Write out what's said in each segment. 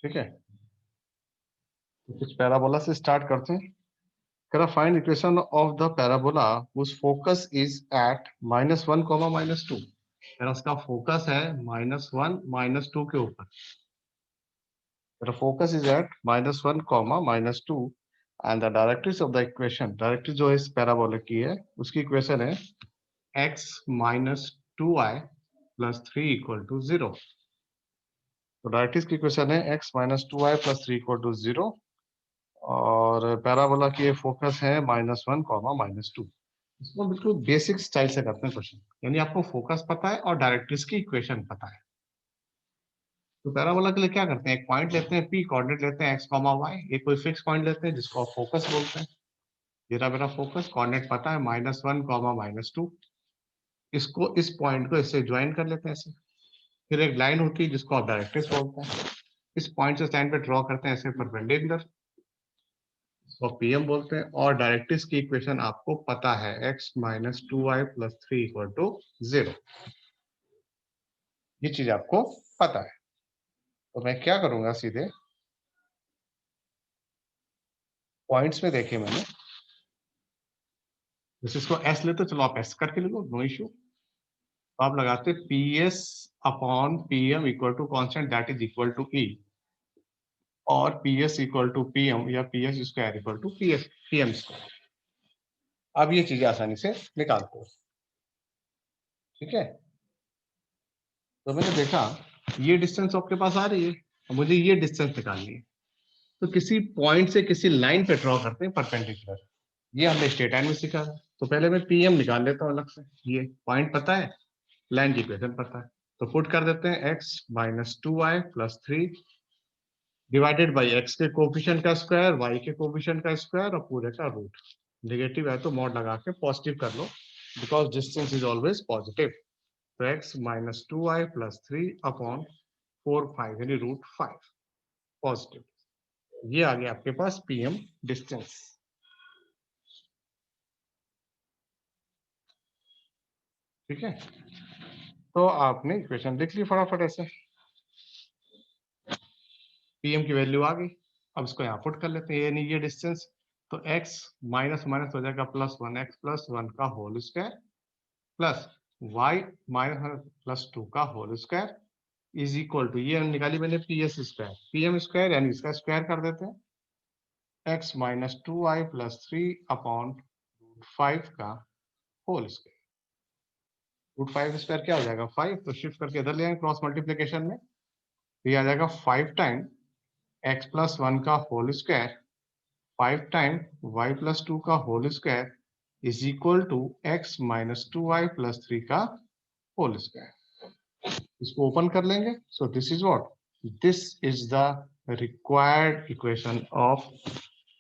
ठीक है, तो कुछ पैराबोला से स्टार्ट करते हैं। कह रहा find equation of the parabola whose focus is at -1, -2। कह रहा उसका फोकस है -1, -2 के ऊपर। कह रहा focus is at -1, -2 and the directrix of the equation, directrix जो इस पैराबोला की है उसकी इक्वेशन है x - 2y + 3 = 0। तो डायरेक्ट्रिक्स की इक्वेशन है x - 2y + 3 = 0 और पैराबोला की फोकस है -1, -2। इसको बिल्कुल बेसिक स्टाइल से करते हैं क्वेश्चन, यानी आपको फोकस पता है और डायरेक्ट्रिक्स की इक्वेशन पता है। तो पैराबोला के लिए क्या करते हैं, एक पॉइंट लेते हैं P, कोऑर्डिनेट लेते हैं x, y, एक कोई फिक्स पॉइंट लेते हैं जिसको आप फोकस बोलते हैं। मेरा मेरा फोकस कोऑर्डिनेट पता है -1, -2। इसको इस पॉइंट को इससे ज्वाइन कर लेते हैं ऐसे। फिर एक लाइन होती है जिसको आप डायरेक्ट्रिक्स बोलते हैं। इस पॉइंट से लाइन पे ड्रॉ करते हैं ऐसे परपेंडिकुलर, इसको पीएम बोलते हैं। और डायरेक्ट्रिक्स की इक्वेशन आपको पता है x - 2y + 3 = 0। ये चीज आपको पता है। तो मैं क्या करूंगा, सीधे पॉइंट्स में देखिए मैंने, जैसे इसको s लेते, चलो आप s करके ले लो, नो इश्यू। तो आप लगाते PS/PM = constant that is equal to E, और PS = PM या PS² = PM²। अब ये चीजें आसानी से निकालते हो, ठीक है। तो मैंने देखा ये डिस्टेंस आपके पास आ रही है, और मुझे ये डिस्टेंस निकालनी है। तो किसी पॉइंट से किसी लाइन पे ड्रॉ करते हैं परपेंडिकुलर। ये हमने स्ट्रेट लाइन में सीखा है। तो पहले मैं PM निकाल लेता हूँ अलग से। ये पॉइंट पता है, लाइन की इक्वेशन पता है, तो पुट कर देते हैं x - 2y + 3 divided by x के कोफिशिएंट का स्क्वायर, y के कोफिशिएंट का स्क्वायर और पूरे का रूट। नेगेटिव है तो मॉड लगा के पॉजिटिव कर लो, because distance is always positive. तो x - 2y + 3/4, 5 यानी √5 पॉजिटिव। ये आ गया आपके पास PM डिस्टेंस। ठीक है, तो आपने इक्वेशन लिख ली फटाफट ऐसे, PM की वैल्यू आ गई। अब इसको यहाँ पुट कर लेते हैं, यानी ये डिस्टेंस। तो x माइनस माइनस हो जाएगा +1, x + 1 का होल स्क्वायर प्लस y - 2 का whole square is equal to, ये निकाली मैंने PS², PM² यानी इसका स्क्वायर कर देते हैं, x - 2y + 3/5 का होल स्क्वायर। √5² क्या हो जाएगा 5, तो शिफ्ट करके इधर ले आएंगे क्रॉस मल्टीप्लीकेशन में। तो ये आ जाएगा 5 टाइम x + 1 का होल स्क्वायर 5 टाइम y + 2 का whole square is equal to x - 2y + 3 का होल स्क्वायर। इसको ओपन कर लेंगे। So this is what, this is the required equation of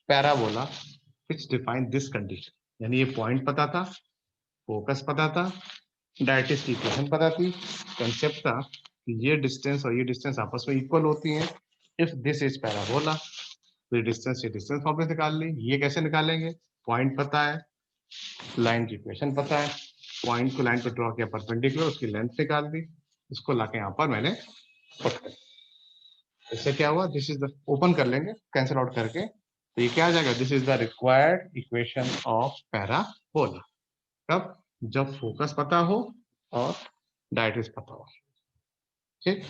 parabola which define this condition. यानी ये point पता था, फोकस पता था, डायरेक्ट्रिक्स की इक्वेशन पता थी, कंसेप्ट था कि ये डिस्टेंस और ये डिस्टेंस आपस में इक्वल होती हैं इफ दिस इज पैराबोला। तो ये डिस्टेंस वापस निकाल ली। ये कैसे निकालेंगे, पॉइंट पता है, लाइन की इक्वेशन पता है, पॉइंट को लाइन पर ड्रॉ किया परपेंडिकुलर, उसकी लेंथ निकाल दी, इसको लाके यहाँ पर मैंने पुट कर। इससे क्या हुआ, दिस इज द, ओपन कर लेंगे कैंसिल आउट करके, तो ये क्या आ जाएगा, this is the required equation of parabola. कब, जब फोकस पता हो और डायरेक्ट्रिक्स पता हो। ठीक,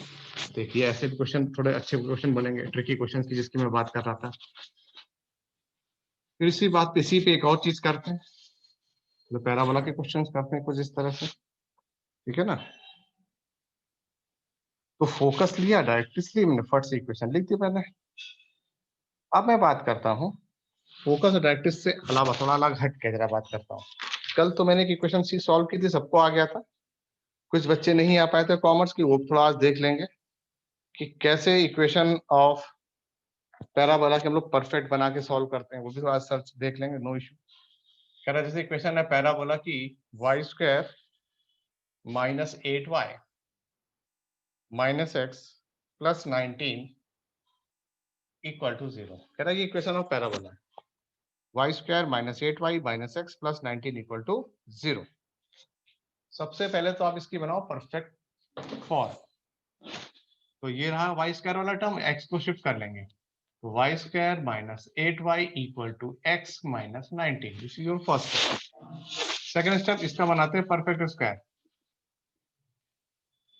देखिए ऐसे क्वेश्चन थोड़े अच्छे क्वेश्चन बनेंगे, ट्रिकी क्वेश्चन की जिसकी मैं बात कर रहा था। फिर इसी बात पे, इसी पे एक और चीज करते हैं, तो पैराबोला के क्वेश्चंस करते हैं कुछ इस तरह से, ठीक है ना। तो फोकस लिया, डायरेक्ट्रिक्स ली, मैंने फट से इक्वेशन लिख दी मैंने। अब मैं बात करता हूँ फोकस और डायरेक्ट्रिक्स से अलावा, थोड़ा अलग हट के जरा बात करता हूँ। कल तो मैंने एक इक्वेशन सी सॉल्व की थी, सबको आ गया था। कुछ बच्चे नहीं आ पाए थे कॉमर्स की, वो थोड़ा आज देख लेंगे कि कैसे इक्वेशन ऑफ पैराबोला के हम लोग परफेक्ट बना के सॉल्व करते हैं, वो भी आज सर्च देख लेंगे, नो इश्यू। कह रहा है जैसे इक्वेशन है पैराबोला की y² - 8y - x + 19 = 0। कह रहा है ये इक्वेशन ऑफ पैराबोला है, y² - 8y - x + 19 = 0। सबसे पहले तो आप इसकी बनाओ परफेक्ट फॉर्म। तो ये रहा वाई स्क्वायर वाला टर्म, एक्स को शिफ्ट कर लेंगे, तो y square minus 8y equal to x minus 19। This is your first step. Second step इसका बनाते हैं परफेक्ट स्क्वायर।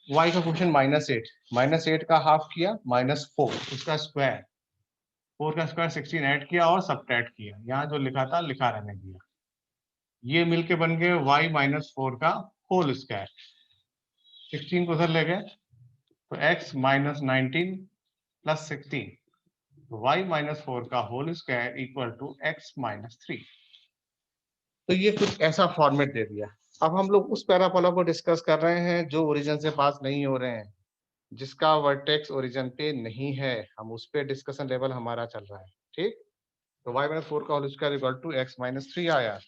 y का क्वेश्चन -8 का हाफ किया -4 उसका स्क्वायर, 4 का स्क्वायर 16 ऐड किया और सब्ट्रैक्ट किया, यहाँ जो लिखा था लिखा रहने दिया। ये मिलके बन गए y -4 का होल स्क्वायर, 16 को उधर ले गए तो x माइनस 19 प्लस 16, y -4 का whole square equal to x -3। तो ये कुछ ऐसा फॉर्मेट दे दिया। अब हम लोग उस पैराबोला को डिस्कस कर रहे हैं जो ओरिजिन से पास नहीं हो रहे हैं, जिसका वर्टेक्स ओरिजिन पे नहीं है, हम उस पे डिस्कशन लेवल हमारा चल रहा है। ठीक, तो y -4 का whole square equal to x -3 आया।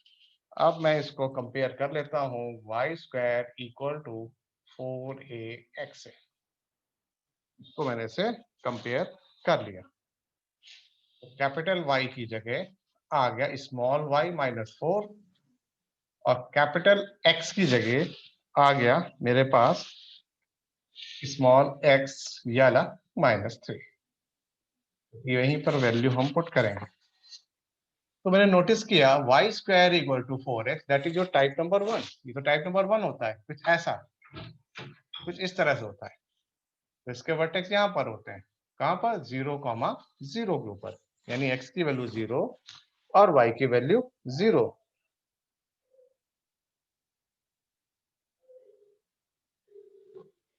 अब मैं इसको कंपेयर कर लेता हूँ, Y square equal to 4ax, इसको मैंने इसे कंपेयर कर लिया। तो कैपिटल Y की जगह आ गया स्मॉल y -4 और कैपिटल X की जगह आ गया मेरे पास स्मॉल x याला -3। यहीं पर वैल्यू हम पुट करेंगे। तो मैंने नोटिस किया y square equal to 4x, that is your type number 1। ये तो टाइप नंबर 1 होता है, कुछ ऐसा, कुछ इस तरह से होता है। तो इसके वर्टेक्स यहाँ पर होते हैं, कहाँ पर 0,0 के ऊपर, यानी x की वैल्यू 0 और y की वैल्यू 0।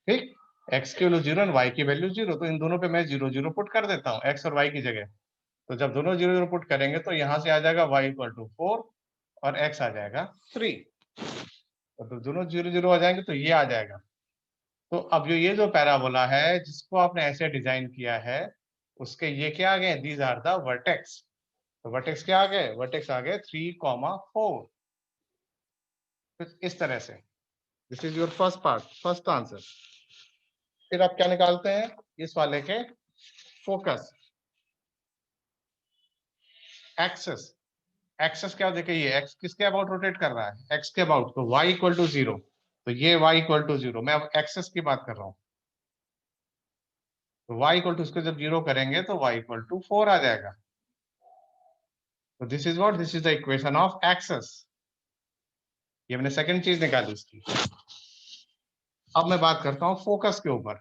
ठीक, x की वैल्यू 0 और y की वैल्यू 0, तो इन दोनों पे मैं 0 0 पुट कर देता हूँ x और y की जगह। तो जब दोनों 0 0 पुट करेंगे तो यहाँ से आ जाएगा y इक्वल टू 4 और x आ जाएगा 3। तो दोनों 0 0 आ जाएंगे तो ये आ जाएगा। तो अब ये जो पैराबोला है जिसको आपने ऐसे डिजाइन किया है, उसके ये क्या आ गए, दीज आर द वर्टेक्स। तो वर्टेक्स क्या आ गए, वर्टेक्स आ गए 3,4। इस तरह से, this is your first part, first answer. फिर आप क्या निकालते हैं, इस वाले के फोकस, एक्सेस। एक्सेस क्या, देखिए ये एक्स किसके अबाउट रोटेट कर रहा है, एक्स के अबाउट, तो y इक्वल टू 0, तो ये y इक्वल टू 0, मैं अब एक्सेस की बात कर रहा हूँ। तो y इक्वल टू, इसको जब 0 करेंगे तो y इक्वल टू 4 आ जाएगा। तो this is what, this is the equation of axis. ये मैंने सेकंड चीज निकाली इसकी। अब मैं बात करता हूँ फोकस के ऊपर।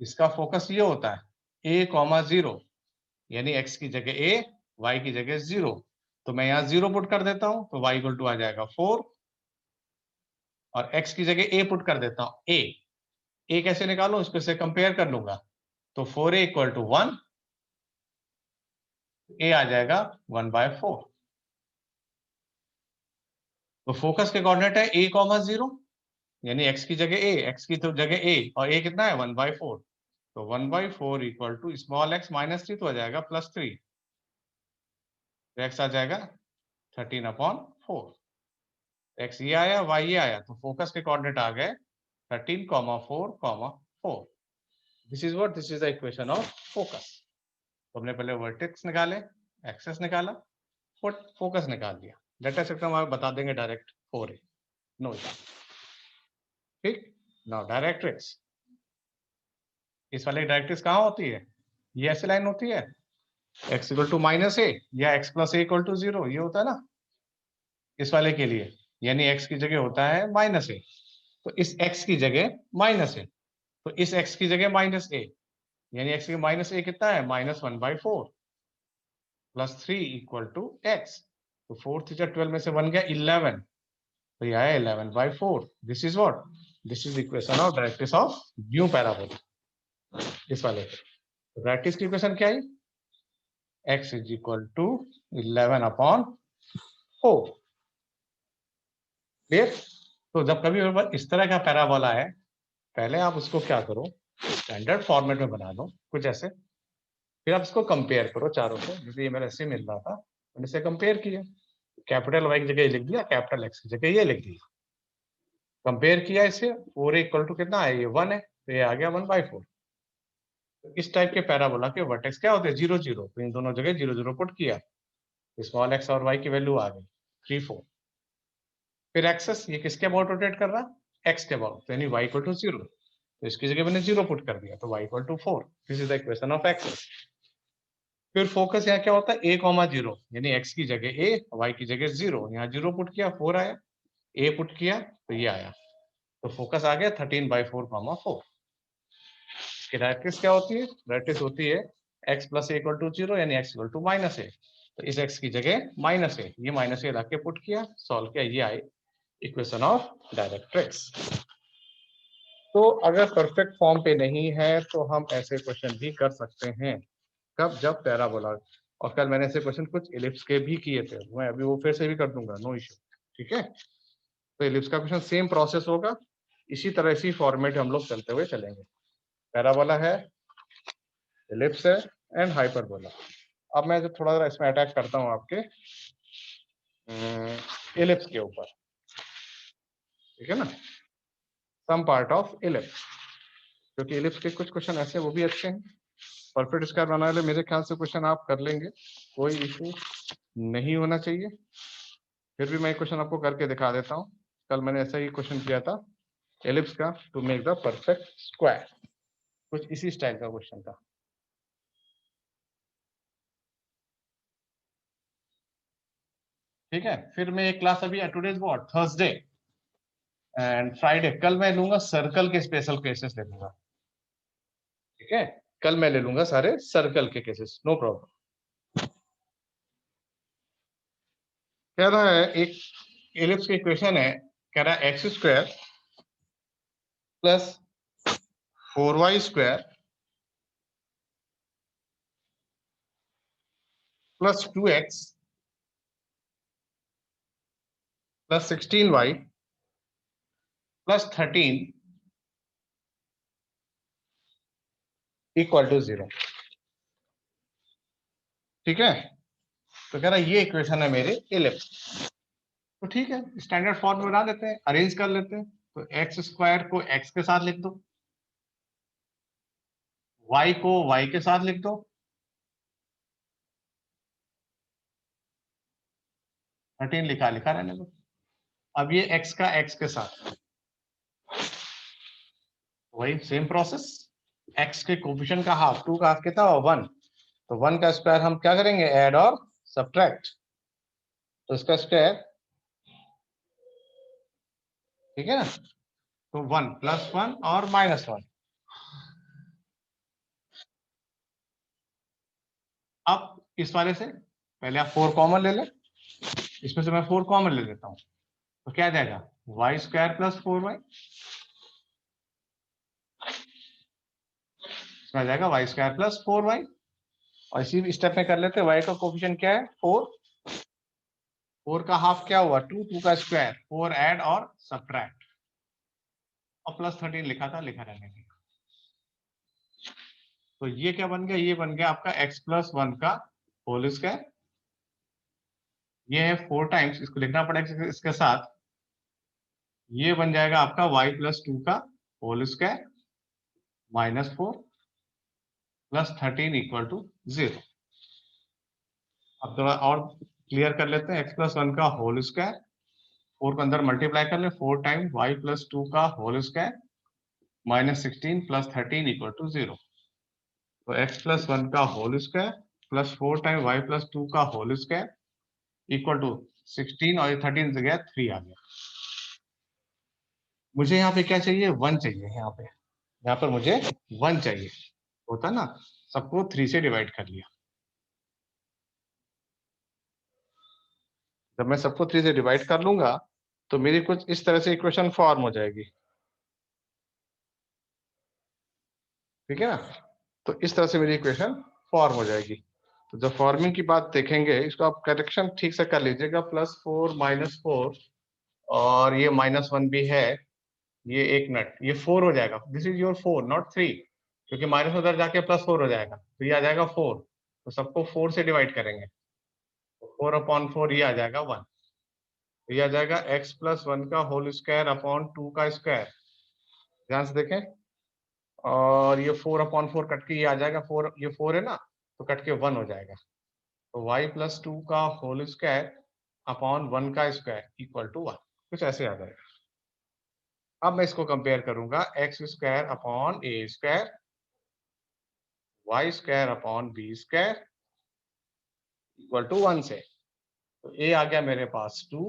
इसका फोकस ये होता है a,0, यानी x की जगह a, y की जगह 0। तो मैं यहाँ 0 पुट कर देता हूँ तो y इक्वल टू आ जाएगा 4, और x की जगह a पुट कर देता हूँ a कैसे निकालूं, इसको से कंपेयर कर लूंगा। तो 4a इक्वल टू 1, a आ जाएगा 1/4। तो फोकस के कोऑर्डिनेट है a,0, यानी x की जगह a, x की तो जगह a, और a कितना है 1/4। तो 1/4 इक्वल टू स्मॉल x -3, तो आ जाएगा +3, तो x आ जाएगा 13/4। x ये आया, y ये आया, तो फोकस के कोऑर्डिनेट आ गए 13,4,4। This is what, this is the equation of focus. तो हमने पहले वर्टेक्स निकाले, एक्सेस निकाला, फोकस निकाल दिया। डेटा सेक्टर हम बता देंगे डायरेक्ट 4a, नो। ठीक, नाउ डायरेक्ट्रिक्स। इस वाले की डायरेक्ट्रिक्स कहाँ होती है, ये ऐसे लाइन होती है, x इक्वल टू -a या x plus a equal to 0, ये होता है ना इस वाले के लिए, यानी x की जगह होता है -a, तो इस x की जगह -a, तो इस x की जगह -a, यानी x की -a कितना है, -1/4 +3 इक्वल टू x। तो 4 3 12 में से बन गया 11, तो ये आया 11/4। This is what, this is equation of directrix of new parabola. इस वाले तो डायरेक्ट्रिक्स की इक्वेशन क्या है, x is equal to 11/4। Clear. तो जब कभी इस तरह का पैराबोला है, पहले आप उसको क्या करो, स्टैंडर्ड फॉर्मेट में बना लो कुछ ऐसे, फिर आप इसको कंपेयर करो चारों से। जैसे ये मेरा ऐसे मिल रहा था, मैंने इसे कंपेयर किया, कैपिटल वाई की जगह ये लिख दिया, कैपिटल एक्स की जगह ये लिख दिया, कंपेयर किया इसे, 4 इक्वल टू कितना है, ये 1 है, तो ये आ गया 1/4। तो इस टाइप के पैराबोला के वर्टेक्स क्या होते हैं, 0 0, तो इन दोनों जगह 0 0 पुट किया, स्मॉल एक्स और वाई की वैल्यू आ गई 3 4। फिर एक्सेस, ये किसके अबाउट रोटेट कर रहा है, एक्स के अबाउट, यानी वाई इक्वल टू 0। तो इसकी जगह मैंने 0 पुट कर दिया, तो y equal to 4। This is the equation of x। फिर फोकस यहाँ क्या होता है, a कॉमा 0, यानी x की जगह a, y की जगह 0। यहाँ 0 पुट किया, 4 आया, a पुट किया तो ये आया, तो फोकस आ गया 13/4 कॉमा 4। इसकी रैडियस क्या होती है, रैडियस होती है x plus a equal to 0, यानी x equal to minus a। तो इस x की जगह माइनस a, ये माइनस a ला के पुट किया, सॉल्व किया, ये आई इक्वेशन ऑफ डायरेक्ट्रिक्स। तो अगर परफेक्ट फॉर्म पे नहीं है तो हम ऐसे क्वेश्चन भी कर सकते हैं। कब, जब पैराबोला। और कल मैंने ऐसे क्वेश्चन कुछ इलिप्स के भी किए थे, मैं अभी वो फिर से भी कर दूंगा, नो इश्यू। ठीक है, तो इलिप्स का क्वेश्चन सेम प्रोसेस होगा, इसी तरह इसी फॉर्मेट हम लोग चलते हुए चलेंगे। पैराबोला है, इलिप्स है एंड हाइपरबोला। अब मैं जो थोड़ा सा इसमें अटैक करता हूँ आपके इलिप्स के ऊपर, ठीक है ना, सम पार्ट ऑफ इलिप्स, क्योंकि इलिप्स के कुछ क्वेश्चन ऐसे वो भी अच्छे हैं। परफेक्ट स्क्वायर बनाने मेरे ख्याल से क्वेश्चन आप कर लेंगे, कोई इशू नहीं होना चाहिए। फिर भी मैं क्वेश्चन आपको करके दिखा देता हूँ। कल मैंने ऐसा ही क्वेश्चन किया था एलिप्स का, to make the perfect square, कुछ इसी स्टाइल का क्वेश्चन था। ठीक है, फिर मैं एक क्लास अभी today's what, Thursday and Friday, कल मैं लूंगा सर्कल के स्पेशल केसेस ले लूंगा। ठीक है, कल मैं ले लूंगा सारे सर्कल के केसेस, नो प्रॉब्लम। कह रहा है एक एलिप्स की इक्वेशन है, कह रहा है x square plus 4y square plus 2x plus 16y plus 13 equal to 0। ठीक है, तो कह रहा है ये इक्वेशन है मेरे इलिप्स। तो ठीक है, स्टैंडर्ड फॉर्म में बना देते हैं, अरेंज कर लेते हैं। तो एक्स स्क्वायर को x के साथ लिख दो, y को y के साथ लिख दो, 13 लिखा लिखा रहने दो। अब ये x का x के साथ, वही सेम प्रोसेस, x के कोफिशिएंट का हाफ, 2 का हाफ कितना हुआ 1, तो 1 का स्क्वायर हम क्या करेंगे, ऐड और सब्ट्रैक्ट, तो इसका स्क्वायर, ठीक है ना, तो 1 प्लस 1 और माइनस 1। अब इस वाले से पहले आप 4 कॉमन ले लें, इसमें से मैं 4 कॉमन ले लेता हूं, तो क्या जाएगा वाई स्क्वायर प्लस 4y, इसमें आ जाएगा वाई स्क्वायर प्लस 4y। और इसी स्टेप में कर लेते हैं, y का कोफिशिएंट क्या है 4, 4 का हाफ क्या हुआ 2, 2 का स्क्वायर 4 ऐड और सब्ट्रैक्ट, और प्लस 13 लिखा था, लिखा रहने की। तो ये क्या बन गया, ये बन गया आपका x प्लस 1 का होल स्क्वायर, ये है 4 टाइम्स, इसको लिखना पड़ेगा इसके साथ, ये बन जाएगा आपका y प्लस 2 का whole square minus 4 plus 13 equal to 0। अब थोड़ा और क्लियर कर लेते हैं, x प्लस 1 का होल स्क्वायर, 4 को अंदर मल्टीप्लाई कर ले, 4 टाइम y प्लस 2 का whole square minus 16 plus 13 equal to 0। तो x प्लस 1 का whole square plus 4 time y plus 2 का होल स्क्वायर इक्वल टू 16, और 13 से गया 3 आ गया। मुझे यहाँ पे क्या चाहिए, 1 चाहिए, यहाँ पर मुझे 1 चाहिए, होता ना, सबको 3 से डिवाइड कर लिया। जब मैं सबको 3 से डिवाइड कर लूंगा तो मेरी कुछ इस तरह से इक्वेशन फॉर्म हो जाएगी। ठीक है ना, तो इस तरह से मेरी इक्वेशन फॉर्म हो जाएगी। तो जब फॉर्मिंग की बात देखेंगे, इसको आप करेक्शन ठीक से कर लीजिएगा, +4 -4, और ये -1 भी है, ये एक मिनट, ये 4 हो जाएगा, दिस इज योर 4 नॉट 3, क्योंकि माइनस उधर जाके +4 हो जाएगा, तो ये आ जाएगा 4। तो सबको 4 से डिवाइड करेंगे, तो 4/4 ये आ जाएगा 1। तो ये आ जाएगा x प्लस 1 का होल स्क्वायर अपॉन 2 का स्क्वायर, ध्यान से देखें, और ये 4/4 कट के ये आ जाएगा 4, ये 4 है ना, तो कट के 1 हो जाएगा। तो y प्लस 2 का होल स्क्वायर अपॉन 1 का स्क्वायर इक्वल टू 1, कुछ ऐसे आ जाएगा। अब मैं इसको कंपेयर करूंगा x square upon a square, y square upon B square equal to 1 से। तो ए आ गया मेरे पास 2,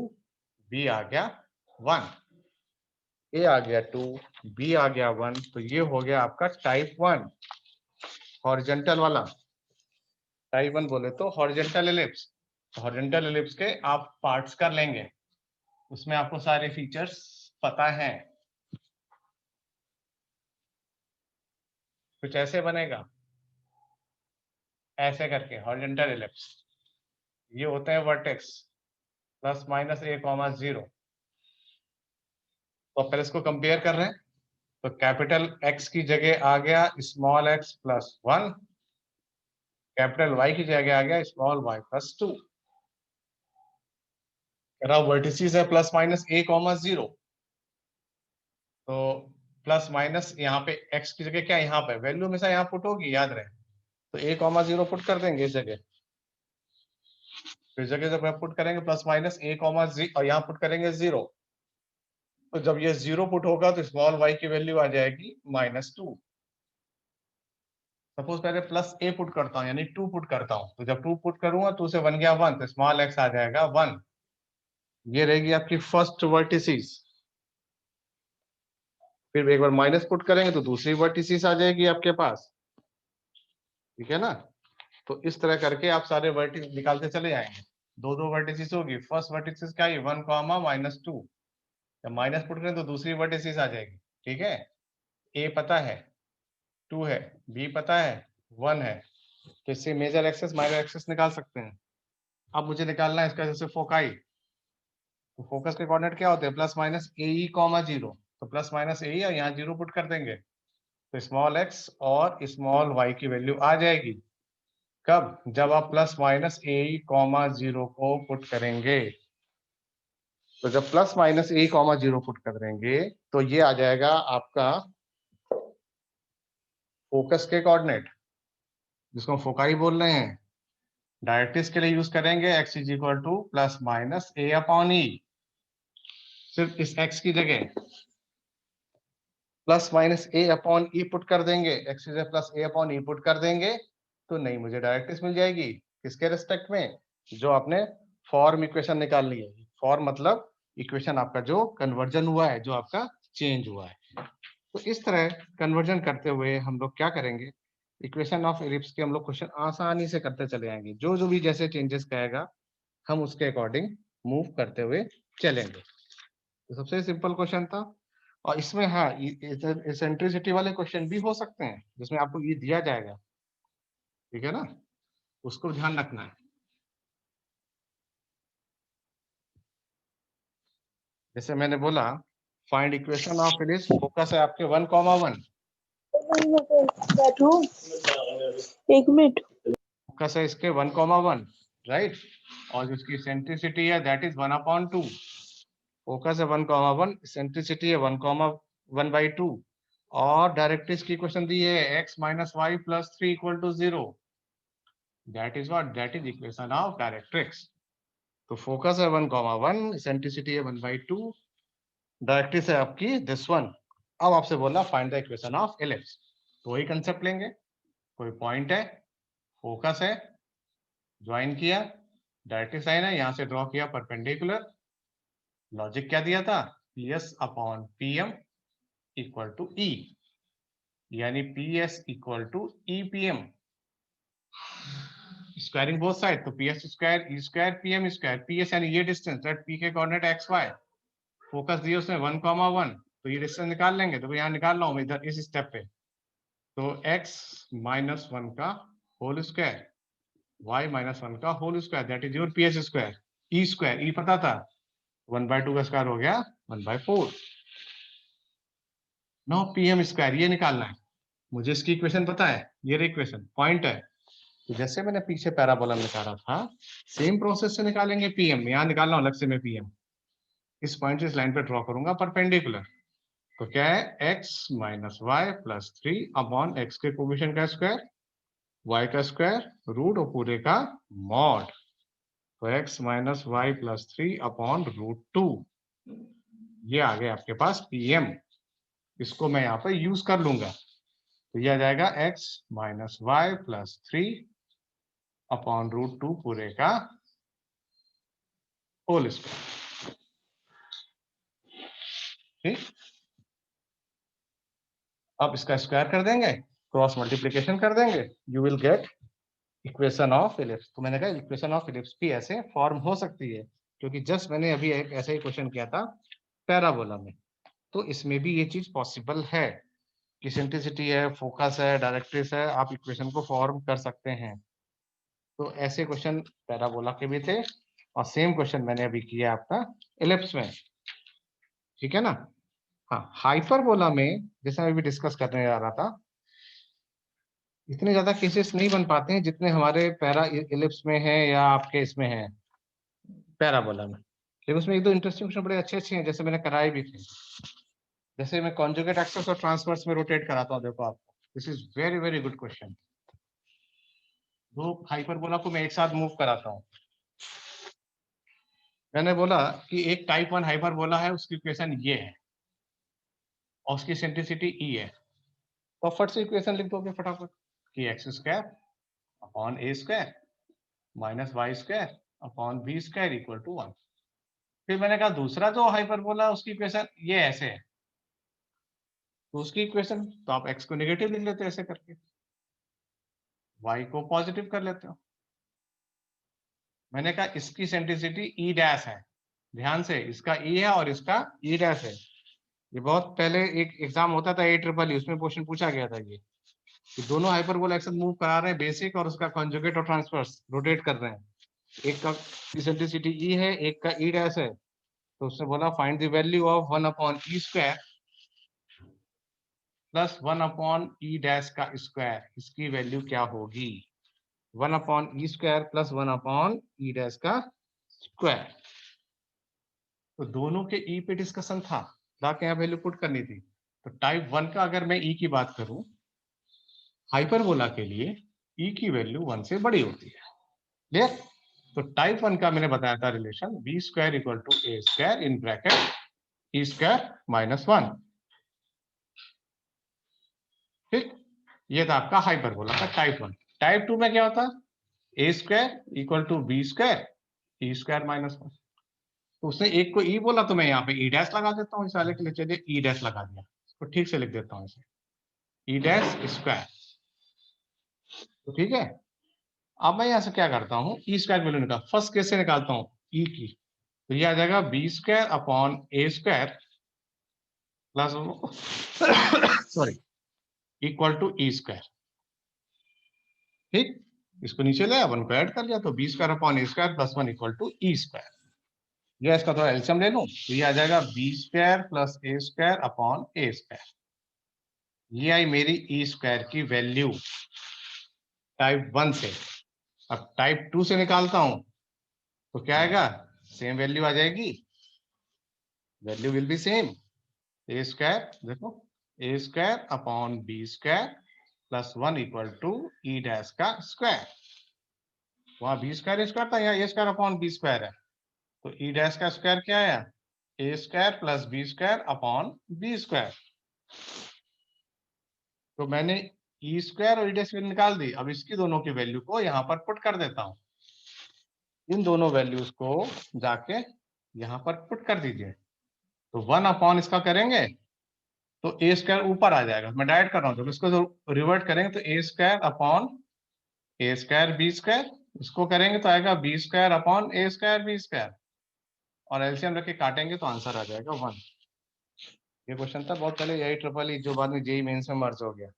बी आ गया 1, ए आ गया 2, बी आ गया 1। तो ये हो गया आपका टाइप 1 हॉरिजॉन्टल वाला। टाइप 1 बोले तो हॉरिजॉन्टल एलिप्स। हॉरिजॉन्टल एलिप्स के आप पार्ट्स कर लेंगे, उसमें आपको सारे फीचर्स पता हैं। कुछ ऐसे बनेगा, ऐसे करके हॉरिजॉन्टल एलिप्स। ये होते हैं vertex plus minus a comma 0। तो पहले इसको कंपेयर कर रहे हैं। तो कैपिटल एक्स की जगह आ गया small x plus 1, capital Y की जगह आ गया स्मॉल वाई प्लस 2। वर्टिसेस है प्लस माइनस ए कॉमा 0। तो प्लस माइनस यहाँ पे एक्स की जगह क्या, यहाँ पे वैल्यू हमेशा यहाँ पुट होगी, याद रहे। तो ए कॉमा 0 पुट कर देंगे इस जगह। तो इस जगह जब पुट करेंगे प्लस माइनस ए कॉमा 0 और यहाँ पुट करेंगे 0। तो जब ये 0 पुट होगा तो स्मॉल वाई की वैल्यू आ जाएगी -2। सपोज पहले प्लस ए पुट करता हूँ यानी 2 पुट करता हूँ। तो जब 2 पुट करूंगा 2 से 1 गया 1, तो स्मॉल एक्स आ जाएगा 1। ये रहेगी आपकी फर्स्ट वर्टिसेस। फिर एक बार माइनस पुट करेंगे तो दूसरी वर्टिसेस आ जाएगी आपके पास, ठीक है ना। तो इस तरह करके आप सारे वर्टिस निकालते चले जाएंगे। दो दो वर्टिसेस होगी। फर्स्ट वर्टिसेस क्या है 1 कॉमा -2। जब माइनस पुट करें तो दूसरी वर्टिसेस आ जाएगी, ठीक है। ए पता है 2 है, बी पता है 1 है। तो इससे मेजर एक्सेस माइनर एक्सेस निकाल सकते हैं। अब मुझे निकालना है इसका जैसे फोकाई। तो फोकस के कोऑर्डिनेट क्या होते हैं प्लस माइनस ए ई कॉमा 0। तो प्लस माइनस ए और यहाँ 0 पुट कर देंगे तो स्मॉल एक्स और स्मॉल वाई की वैल्यू आ जाएगी। कब, जब आप प्लस माइनस ए ई कॉमा 0 को पुट करेंगे। तो जब plus minus a comma 0 put कर देंगे तो ये आ जाएगा आपका फोकस के कोऑर्डिनेट, जिसको हम फोकाई बोल रहे हैं। डायरेक्ट्रिक्स के लिए यूज करेंगे x is equal to plus minus A upon E. सिर्फ इस x की जगह plus minus A upon E put कर देंगे, x is plus A upon E put कर देंगे तो नहीं मुझे डायरेक्ट्रिक्स मिल जाएगी। किसके रिस्पेक्ट में, जो आपने फॉर्म इक्वेशन निकाल ली है। फॉर्म मतलब इक्वेशन आपका जो कन्वर्जन हुआ है, जो आपका चेंज हुआ है। तो इस तरह कन्वर्जन करते हुए हम लोग क्या करेंगे, इक्वेशन ऑफ एलिप्स के हम लोग क्वेश्चन आसानी से करते चले जाएंगे। जो जो भी जैसे चेंजेस कहेगा हम उसके अकॉर्डिंग मूव करते हुए चलेंगे। तो सबसे सिंपल क्वेश्चन था। और इसमें हाँ इसेंट्रिसिटी वाले क्वेश्चन भी हो सकते हैं जिसमें आपको ये दिया जाएगा, ठीक है ना, उसको ध्यान रखना है। जैसे मैंने बोला find equation of ellipse, focus है आपके 1,1। बैठो 1 मिनट। फोकस है इसके 1,1, राइट। और जिसकी इसेंट्रिसिटी है दैट इज 1/2। फोकस है 1,1, इसेंट्रिसिटी है 1,1/2। और डायरेक्ट्रिक्स की इक्वेशन दी है x minus y plus 3 equal to 0। That is what, that is equation of directrix. तो फोकस है 1,1, इसेंट्रिसिटी है 1/2, डायरेक्ट्रिक्स है आपकी दिस वन। अब आपसे बोला find the equation of ellipse. तो वही कंसेप्ट लेंगे। कोई पॉइंट है, फोकस है, ज्वाइन किया, डायरेक्ट्रिक्स लाइन है, यहां से ड्रॉ किया परपेंडिकुलर। लॉजिक क्या दिया था, P S upon P M equal to E, यानी P S equal to E P M. Squaring both side, तो P S square E square P M square. P S यानी ये distance, that P के coordinate X Y. Focus दिए उसमें 1,1, तो ये distance निकाल लेंगे। तो यहाँ निकाल रहा हूँ इधर इस स्टेप पे। तो x माइनस 1 का होल स्क्वायर, y माइनस 1 का whole square, that is your P S square. E square, E पता था 1/2 का स्क्वायर हो गया 1/4। नो पी एम स्क्वायर ये निकालना है मुझे। इसकी इक्वेशन पता है, ये इक्वेशन पॉइंट है। तो जैसे मैंने पीछे पैराबोला निकाला था सेम प्रोसेस से निकालेंगे पीएम। यहाँ निकालना अलग से मैं पीएम। इस पॉइंट से इस लाइन पे ड्रॉ करूंगा परपेंडिकुलर। तो क्या है x minus y plus 3 upon x के कोएफिशिएंट का स्क्वायर, y का स्क्वायर, रूट और पूरे का मॉड। तो x minus y plus 3 upon √2। ये आ गया आपके पास PM, इसको मैं यहाँ पर यूज कर लूंगा, तो ये आ जाएगा x minus y plus 3 upon √2 पूरे का होल स्क्वायर। ठीक, अब इसका स्क्वायर कर देंगे, क्रॉस मल्टीप्लीकेशन कर देंगे, you will get equation of ellipse. तो मैंने कहा इक्वेशन ऑफ इलिप्स भी ऐसे फॉर्म हो सकती है, क्योंकि जस्ट मैंने अभी एक ऐसा ही क्वेश्चन किया था पैराबोला में, तो इसमें भी ये चीज पॉसिबल है कि सेंट्रिसिटी है, फोकस है, डायरेक्ट्रिक्स है, आप इक्वेशन को फॉर्म कर सकते हैं। तो ऐसे क्वेश्चन पैराबोला के भी थे, और सेम क्वेश्चन मैंने अभी किया आपका इलिप्स में। ठीक है ना। हाँ, हाइपरबोला में जैसे मैं अभी डिस्कस करने जा रहा था, इतने ज्यादा केसेस नहीं बन पाते हैं जितने हमारे पैरा इलिप्स में है या आपके इसमें है पैराबोला में, लेकिन उसमें एक दो इंटरेस्टिंग क्वेश्चन बड़े अच्छे अच्छे हैं, जैसे मैंने कराए भी थे। जैसे मैं कॉन्जुगेट एक्सेस और ट्रांसवर्स में रोटेट कराता हूँ, देखो आपको, this is very very good question. दो हाइपरबोला को मैं एक साथ मूव कराता हूँ। मैंने बोला कि एक टाइप 1 हाइपरबोला है, उसकी इक्वेशन ये है और उसकी सेंट्रिसिटी ई है, तो फट से इक्वेशन लिख दोगे फटाफट कि x square upon a square minus y square upon B square equal to 1। फिर मैंने कहा दूसरा जो हाइपरबोला उसकी इक्वेशन ये ऐसे है, तो उसकी इक्वेशन तो आप एक्स को नेगेटिव लिख लेते हो ऐसे करके, वाई को पॉजिटिव कर लेते हो। मैंने कहा इसकी सेंट्रिसिटी ई डैश है, ध्यान से, इसका ई है और इसका ई डैश है। ये बहुत पहले एक एग्जाम होता था AEEE, उसमें क्वेश्चन पूछा गया था ये, कि दोनों हाइपरबोला एक्सेस मूव करा रहे हैं, बेसिक और उसका कॉन्जुगेट और ट्रांसवर्स रोटेट कर रहे हैं, एक का इसेंट्रिसिटी ई है, एक का ई डैश है, तो उसने बोला find the value of 1 upon E square plus 1 upon E dash का स्क्वायर, इसकी वैल्यू क्या होगी, 1 अपॉन ई स्क्वायर प्लस 1 अपॉन ई डैश का स्क्वायर। तो दोनों के ई पे डिस्कशन था, जाके यहाँ वैल्यू पुट करनी थी। तो टाइप 1 का अगर मैं ई की बात करूं, हाइपरबोला के लिए ई की वैल्यू 1 से बड़ी होती है, क्लियर। तो टाइप 1 का मैंने बताया था relation b square equal to a square in bracket e square minus 1। ठीक, ये था आपका हाइपरबोला का टाइप 1। टाइप 2 में क्या होता, A square equal to B square E square minus 1। तो उसने एक को ई बोला, तो मैं यहाँ पे ई डैश लगा देता हूँ इस वाले के लिए, चलिए ई डैश लगा दिया, इसको ठीक से लिख देता हूँ इसे, ई डैश स्क्वायर। तो ठीक है, अब मैं यहाँ से क्या करता हूँ, ई स्क्वायर वैल्यू निकाल, फर्स्ट केस से निकालता हूँ ई की, तो ये आ जाएगा b square upon a square plus sorry equal to e square. ठीक, इसको नीचे ले 1 को ऐड कर लिया, तो b square upon a square plus 1 equal to e square. ये इसका थोड़ा एलसीएम ले लूं, तो ये आ जाएगा b square plus A square upon a square. ये आई मेरी ई स्क्वायर की वैल्यू टाइप 1 से। अब टाइप 2 से निकालता हूं, तो क्या आएगा, सेम वैल्यू आ जाएगी, value will be same, A square, देखो A square upon B square plus 1 equal to E dash का स्क्वायर। वहां बी स्क्वायर स्क्वायर था, यहाँ A square upon B square है, तो ई डैश का स्क्वायर क्या आया, A square plus B square upon B square. तो मैंने ई स्क्वायर और ई डैश वैल्यू निकाल दी, अब इसकी दोनों की वैल्यू को यहाँ पर पुट कर देता हूँ, इन दोनों वैल्यूज को जाके यहाँ पर पुट कर दीजिए, तो 1 अपॉन इसका करेंगे तो ए स्क्वायर ऊपर आ जाएगा, मैं डायरेक्ट कर रहा हूँ, तो इसको रिवर्ट करेंगे तो ए square upon a square B square, इसको करेंगे तो आएगा B square upon a square B square, और एलसीएम रख के काटेंगे तो आंसर आ जाएगा 1। ये क्वेश्चन था बहुत पहले AEEE, जो बाद में जेईई मेंस में मर्ज हो गया,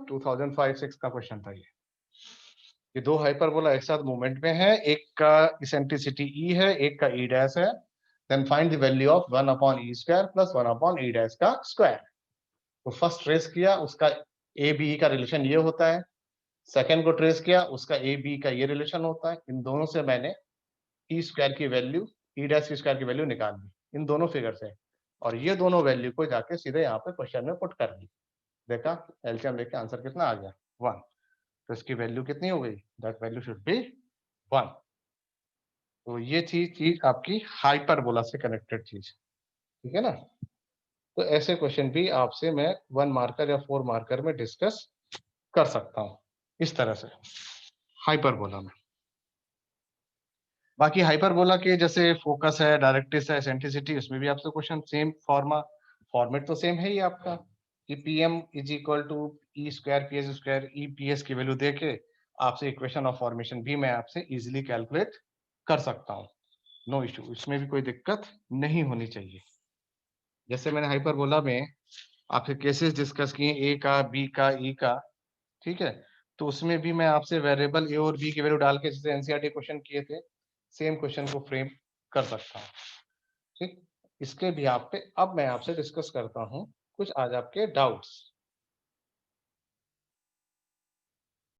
2005-6 का क्वेश्चन था ये दो हाइपरबोला एक साथ मूवमेंट में है, एक का इसेंट्रिसिटी ई है, एक का ई डैश है, then find the value of 1 upon E square plus 1 upon E dash का स्क्वायर। तो फर्स्ट ट्रेस किया, उसका ए बी का रिलेशन ये होता है, सेकंड को ट्रेस किया, उसका ए बी का ये रिलेशन होता है, इन दोनों से मैंने ई स्क्वायर की वैल्यू, ई डैश की स्क्वायर की वैल्यू निकाल ली इन दोनों फिगर से, और ये दोनों वैल्यू को जाके सीधे यहाँ पे क्वेश्चन में पुट कर दी, देखा एलसीएम लेके आंसर कितना आ गया 1। तो इसकी वैल्यू कितनी हो गई, दैट वैल्यू शुड बी 1। तो ये थी चीज आपकी हाइपरबोला से कनेक्टेड चीज। ठीक है ना। तो ऐसे क्वेश्चन भी आपसे मैं 1 मार्कर या 4 मार्कर में डिस्कस कर सकता हूँ इस तरह से हाइपरबोला में। बाकी हाइपरबोला के जैसे फोकस है, डायरेक्ट्रिक्स है, एसेंट्रिसिटी, उसमें भी आपसे क्वेश्चन सेम फॉर्मेट तो सेम है ही आपका कि PM is equal to e square P S square, e P S की वैल्यू देके आपसे इक्वेशन ऑफ फॉर्मेशन भी मैं आपसे इजीली कैलकुलेट कर सकता हूँ। नो इशू, इसमें भी कोई दिक्कत नहीं होनी चाहिए। जैसे मैंने हाइपरबोला में आपसे केसेस डिस्कस किए ए का, बी का, ई का, ठीक है। तो उसमें भी मैं आपसे वेरिएबल ए और बी की वैल्यू डाल के जैसे एनसीईआरटी क्वेश्चन किए थे, सेम क्वेश्चन को फ्रेम कर सकता हूँ। ठीक, इसके भी आप पे अब मैं आपसे डिस्कस करता हूँ कुछ आज आपके डाउट्स।